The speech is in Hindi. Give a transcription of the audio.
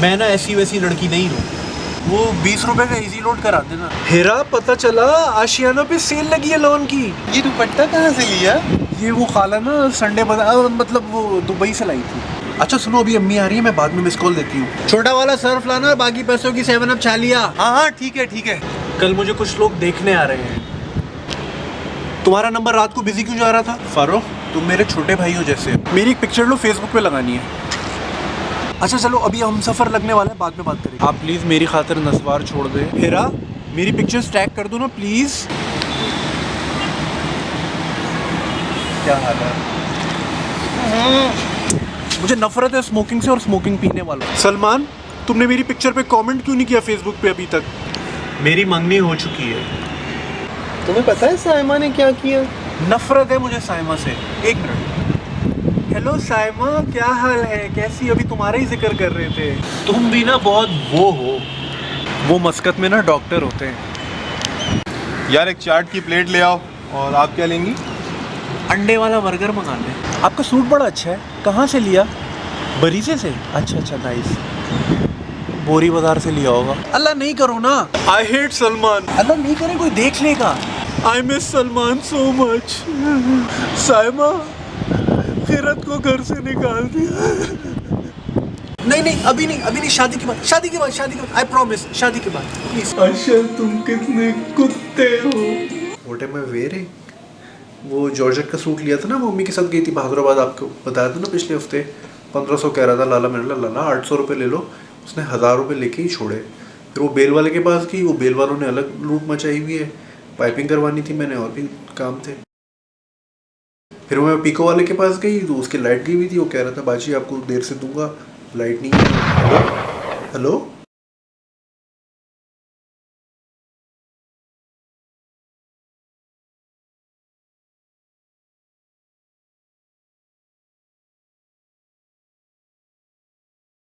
मैं ना ऐसी वैसी लड़की नहीं हूँ। वो 20 रुपए का इजी लोड करा देना। हेरा, पता चला आशियाना पे सेल लगी है लॉन की। ये दुपट्टा कहाँ से लिया? ये वो खाला ना संडे बाजार, मतलब वो दुबई से लाई थी। अच्छा सुनो, अभी अम्मी आ रही है, मैं बाद में मिस कॉल देती हूँ। छोटा वाला सर्फ लाना, बाकी पैसों की 7 अप छा लिया। हाँ ठीक है। कल मुझे कुछ लोग देखने आ रहे हैं। तुम्हारा नंबर रात को बिजी क्यों जा रहा था? फारूक, तुम मेरे छोटे भाई हो जैसे। मेरी एक पिक्चर लो, फेसबुक पे लगानी है। अच्छा चलो, अभी हम सफ़र लगने वाला है, बाद में बात करेंगे। आप प्लीज़ मेरी खातिर नस्वार छोड़ दे। हेरा, मेरी पिक्चर्स टैग कर दो ना प्लीज़। क्या हाल है? मुझे नफरत है स्मोकिंग से और स्मोकिंग पीने वालों। सलमान, तुमने मेरी पिक्चर पे कमेंट क्यों नहीं किया फेसबुक पे अभी तक? मेरी मंगनी हो चुकी है। तुम्हें पता है साइमा ने क्या किया? नफरत है मुझे साइमा से। एक मिनट। हेलो साइमा, क्या हाल है? कैसी? अभी तुम्हारा ही जिक्र कर रहे थे। तुम भी ना बहुत वो हो। वो मस्कत में ना डॉक्टर होते हैं। यार एक चाट की प्लेट ले आओ। और आप क्या लेंगी? अंडे वाला बर्गर मंगा लें। आपका सूट बड़ा अच्छा है, कहाँ से लिया? बरीसे से? अच्छा नाइस। बोरी बाजार से लिया होगा। अल्लाह नहीं करो ना। I hate Salman. अल्लाह नहीं करे, कोई देख लेगा। I miss Salman so much. Saima, खैरत को घर से निकाल दिया। नहीं, अभी नहीं, शादी के बाद। आई प्रॉमिस, शादी के बाद प्लीज। अच्छा तुम कितने कुत्ते हो। What am I wearing? वो जॉर्जेट का सूट लिया था ना, मम्मी के साथ गई थी बहादुराबाद, आपको बताया था ना पिछले हफ्ते। 1500 कह रहा था लाला, मेरे लाला 800 रुपये ले लो। उसने 1000 रुपये लेके ही छोड़े। फिर वो बेल वाले के पास गई, वो बेल वालों ने अलग लूट मचाई हुई है। पाइपिंग करवानी थी मैंने, और भी काम थे। फिर मैं पीको वाले के पास गई तो उसकी लाइट गई हुई थी। वो कह रहा था बाजी आपको देर से दूंगा, लाइट नहीं है। हेलो